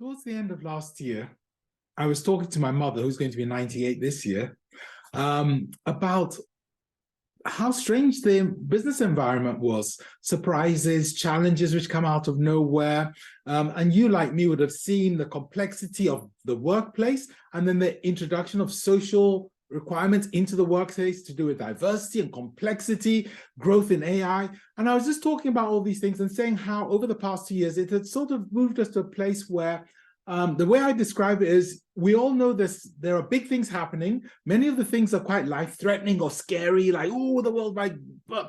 towards the end of last year, I was talking to my mother, who's going to be 98 this year, about how strange the business environment was. Surprises, challenges which come out of nowhere. And you, like me, would have seen the complexity of the workplace and then the introduction of social requirements into the workplace to do with diversity and complexity, growth in AI. And I was just talking about all these things and saying how over the past 2 years, it had sort of moved us to a place where the way I describe it is we all know this, there are big things happening. Many of the things are quite life-threatening or scary, like, oh, the world might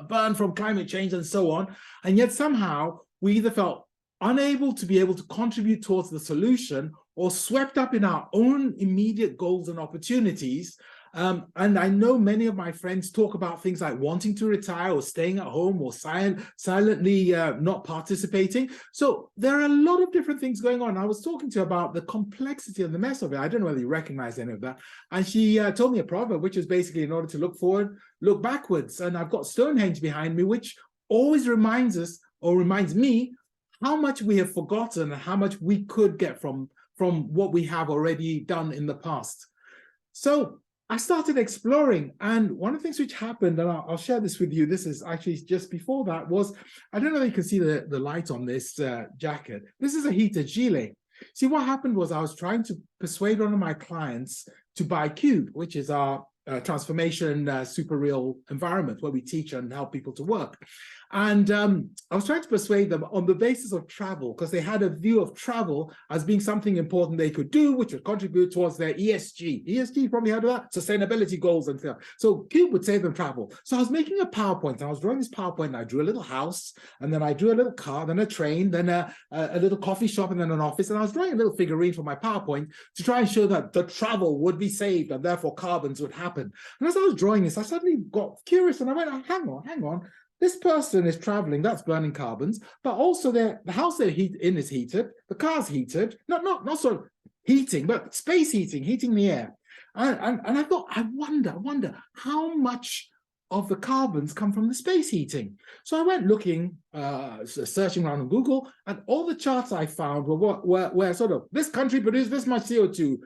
burn from climate change and so on. And yet somehow we either felt unable to be able to contribute towards the solution or swept up in our own immediate goals and opportunities. And I know many of my friends talk about things like wanting to retire or staying at home or silently not participating. So there are a lot of different things going on. I was talking to her about the complexity and the mess of it. I don't know whether you recognize any of that. And she told me a proverb, which is basically in order to look forward, look backwards. And I've got Stonehenge behind me, which always reminds us or reminds me how much we have forgotten and how much we could get from what we have already done in the past. So I started exploring, and one of the things which happened, and I'll share this with you, this is actually just before that, was, I don't know if you can see the light on this jacket. This is a heated gilet. See, what happened was I was trying to persuade one of my clients to buy Cube, which is our transformation super real environment where we teach and help people to work. And I was trying to persuade them on the basis of travel, because they had a view of travel as being something important they could do, which would contribute towards their ESG. ESG, you probably heard of that, sustainability goals and stuff. So Cube would save them travel. So I was making a PowerPoint, and I was drawing this PowerPoint, and I drew a little house, and then I drew a little car, then a train, then a little coffee shop, and then an office. And I was drawing a little figurine for my PowerPoint to try and show that the travel would be saved, and therefore carbons would happen. And as I was drawing this, I suddenly got curious, and I went, hang on. This person is traveling, that's burning carbons, but also the house they're in is heated, the car's heated, not sort of heating, but space heating the air. And I thought, I wonder how much of the carbons come from the space heating. So I went looking, searching around on Google, and all the charts I found were sort of, this country produced this much CO2,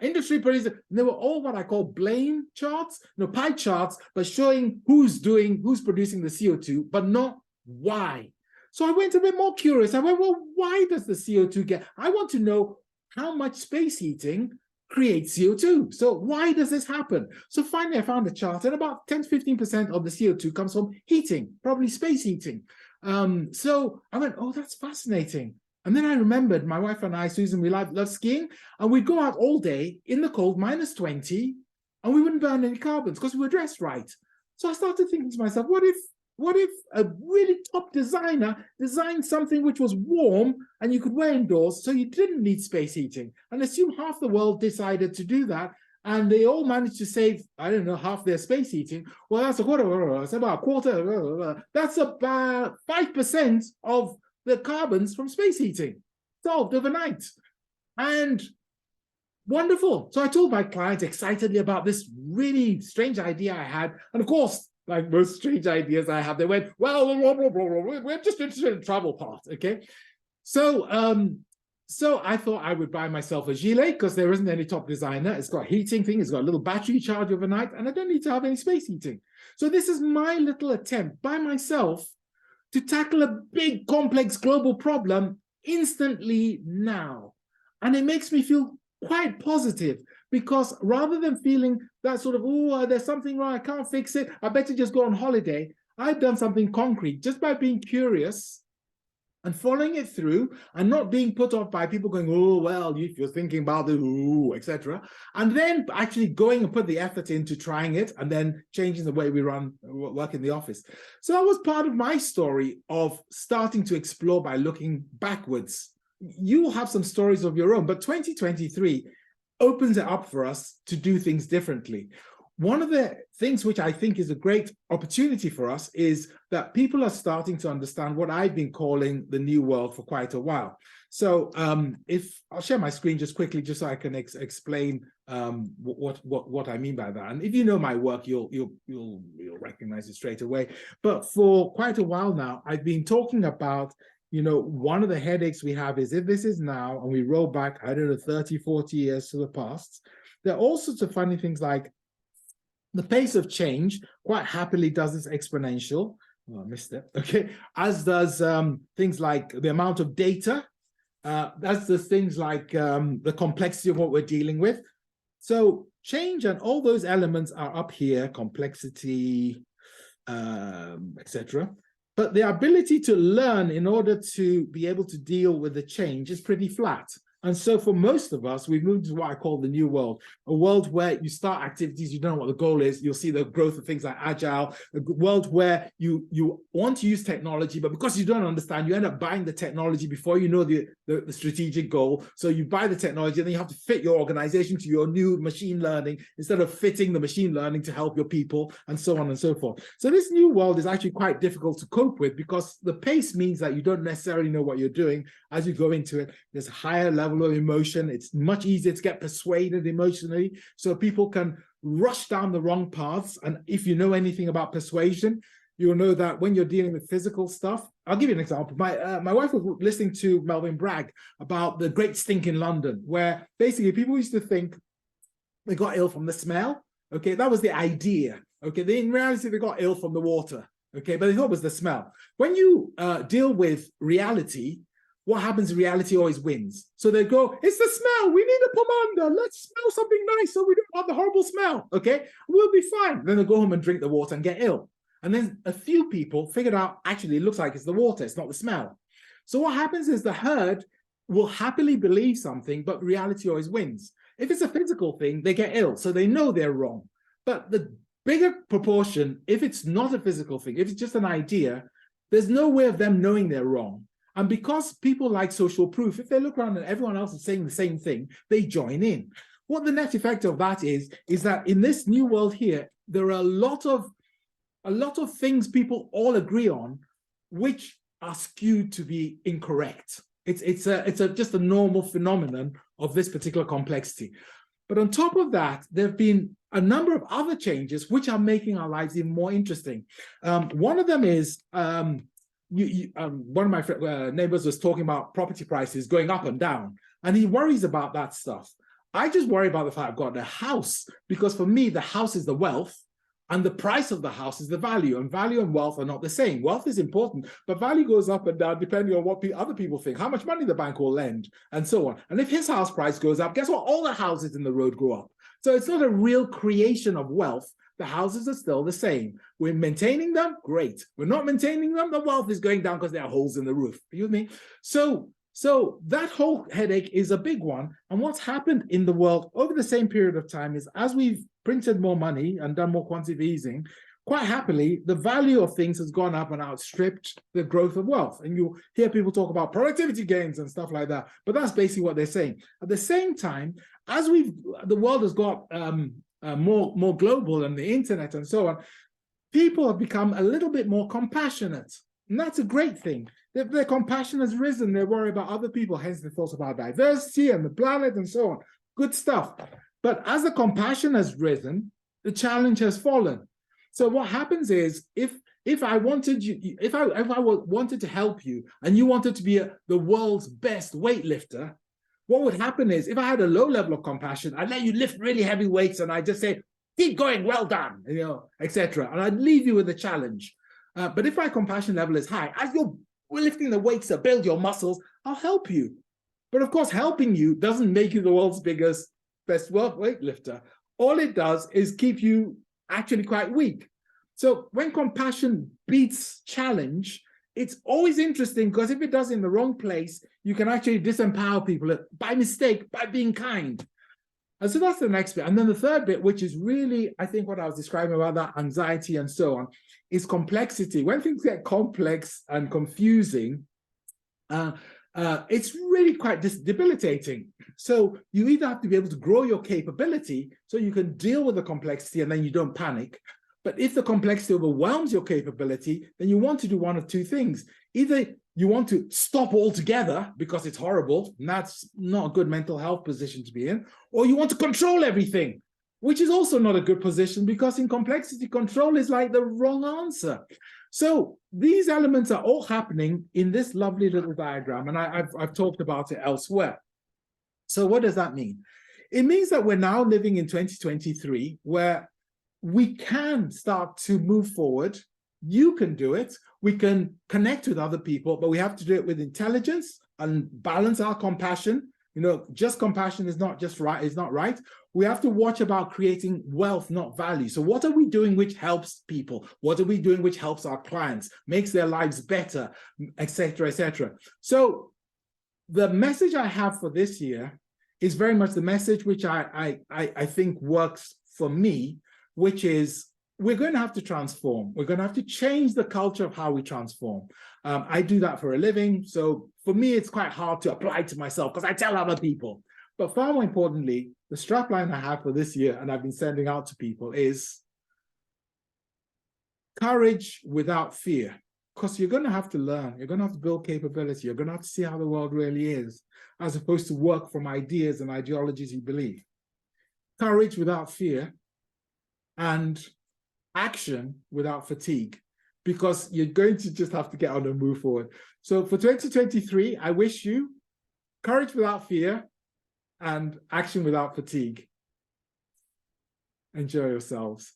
industry produced, and they were all what I call blame charts, pie charts, but showing who's producing the CO2, but not why. So I went a bit more curious. I went, well, why does the CO2 get, I want to know how much space heating creates CO2. So why does this happen? So finally, I found a chart, and about 10 to 15% of the CO2 comes from heating, probably space heating. So I went, oh, that's fascinating. And then I remembered my wife and I, Susan, we love skiing, and we'd go out all day in the cold, -20, and we wouldn't burn any carbons because we were dressed right. So I started thinking to myself, what if a really top designer designed something which was warm and you could wear indoors, so you didn't need space heating? And assume half the world decided to do that, and they all managed to save, I don't know, half their space heating. Well, that's about a quarter. That's about 5% of the carbons from space heating, solved overnight. And wonderful. So I told my client excitedly about this really strange idea I had. And of course, like most strange ideas I have, they went, well, we're just interested in the travel part, okay? So I thought I would buy myself a gilet, because there isn't any top designer. It's got a heating thing, it's got a little battery charge overnight, and I don't need to have any space heating. So this is my little attempt by myself to tackle a big, complex global problem instantly now. And it makes me feel quite positive, because rather than feeling that sort of, oh, there's something wrong, I can't fix it, I better just go on holiday, I've done something concrete just by being curious and following it through, and not being put off by people going, oh, well, if you're thinking about it, ooh, etc. And then actually going and put the effort into trying it, and then changing the way we work in the office. So that was part of my story of starting to explore by looking backwards. You will have some stories of your own, but 2023 opens it up for us to do things differently. One of the things which I think is a great opportunity for us is that people are starting to understand what I've been calling the new world for quite a while. So if I'll share my screen just quickly, just so I can explain what I mean by that. And if you know my work, you'll recognize it straight away. But for quite a while now, I've been talking about one of the headaches we have is if this is now and we roll back, I don't know, 30, 40 years to the past, there are all sorts of funny things like the pace of change quite happily does this exponential. Oh, I missed it. Okay. As does things like the amount of data. That's the things like the complexity of what we're dealing with. So change and all those elements are up here, complexity, etc. But the ability to learn in order to be able to deal with the change is pretty flat. And so for most of us, we've moved to what I call the new world, a world where you start activities, you don't know what the goal is, you'll see the growth of things like agile, a world where you want to use technology, but because you don't understand, you end up buying the technology before you know the strategic goal. So you buy the technology and then you have to fit your organization to your new machine learning instead of fitting the machine learning to help your people and so on and so forth. So this new world is actually quite difficult to cope with because the pace means that you don't necessarily know what you're doing as you go into it. There's a higher level of emotion. It's much easier to get persuaded emotionally, so people can rush down the wrong paths. And if you know anything about persuasion, you'll know that when you're dealing with physical stuff, I'll give you an example. My wife was listening to Melvin brag about the Great Stink in London, where basically people used to think they got ill from the smell. Okay, that was the idea. Okay, in reality, they got ill from the water. Okay, but they thought it was the smell. When you deal with reality, what happens in reality always wins. So they go, it's the smell. We need a pomander. Let's smell something nice so we don't have the horrible smell. Okay, we'll be fine. Then they go home and drink the water and get ill. And then a few people figured out, actually, it looks like it's the water. It's not the smell. So what happens is the herd will happily believe something, but reality always wins. If it's a physical thing, they get ill. So they know they're wrong. But the bigger proportion, if it's not a physical thing, if it's just an idea, there's no way of them knowing they're wrong. And because people like social proof, if they look around and everyone else is saying the same thing, they join in. What the net effect of that is that in this new world here, there are a lot of things people all agree on, which are skewed to be incorrect. It's just a normal phenomenon of this particular complexity. But on top of that, there have been a number of other changes which are making our lives even more interesting. One of them is one of my neighbors was talking about property prices going up and down, and he worries about that stuff. I just worry about the fact I've got a house, because for me, the house is the wealth, and the price of the house is the value, and value and wealth are not the same. Wealth is important, but value goes up and down depending on what other people think, how much money the bank will lend, and so on. And if his house price goes up, guess what? All the houses in the road go up. So it's not a real creation of wealth. The houses are still the same. We're maintaining them, great. We're not maintaining them, the wealth is going down because there are holes in the roof. You with me? So that whole headache is a big one. And what's happened in the world over the same period of time is, as we've printed more money and done more quantitative easing, quite happily, the value of things has gone up and outstripped the growth of wealth. And you hear people talk about productivity gains and stuff like that, but that's basically what they're saying. At the same time, as the world has got more global and the internet and so on, people have become a little bit more compassionate. And that's a great thing. Their compassion has risen. They worry about other people, hence the thoughts about diversity and the planet and so on. Good stuff. But as the compassion has risen, the challenge has fallen. So what happens is, if I wanted to help you and you wanted to be the world's best weightlifter, what would happen is, if I had a low level of compassion, I'd let you lift really heavy weights and I'd just say, keep going, well done, etc. And I'd leave you with a challenge. But if my compassion level is high, as you're lifting the weights to build your muscles, I'll help you. But of course, helping you doesn't make you the world's best weightlifter. All it does is keep you actually quite weak. So when compassion beats challenge, it's always interesting, because if it does in the wrong place, you can actually disempower people by mistake, by being kind. And so that's the next bit. And then the third bit, which is really, I think, what I was describing about that anxiety and so on, is complexity. When things get complex and confusing, it's really quite debilitating. So you either have to be able to grow your capability so you can deal with the complexity and then you don't panic. But if the complexity overwhelms your capability, then you want to do one of two things. Either you want to stop altogether because it's horrible, and that's not a good mental health position to be in, or you want to control everything, which is also not a good position, because in complexity, control is like the wrong answer. So these elements are all happening in this lovely little diagram, and I've talked about it elsewhere. So what does that mean? It means that we're now living in 2023, where we can start to move forward. You can do it. We can connect with other people, but we have to do it with intelligence and balance our compassion. You know, just compassion is not just right, is not right. We have to watch about creating wealth, not value. So what are we doing which helps people? What are we doing which helps our clients, makes their lives better, etc., etc. So the message I have for this year is very much the message which I think works for me, which is we're going to have to transform. We're going to have to change the culture of how we transform. I do that for a living. So for me, it's quite hard to apply to myself because I tell other people. But far more importantly, the strapline I have for this year, and I've been sending out to people, is courage without fear. Because you're going to have to learn. You're going to have to build capability. You're going to have to see how the world really is, as opposed to work from ideas and ideologies you believe. Courage without fear, and action without fatigue, because you're going to just have to get on and move forward. So for 2023, I wish you courage without fear and action without fatigue. Enjoy yourselves.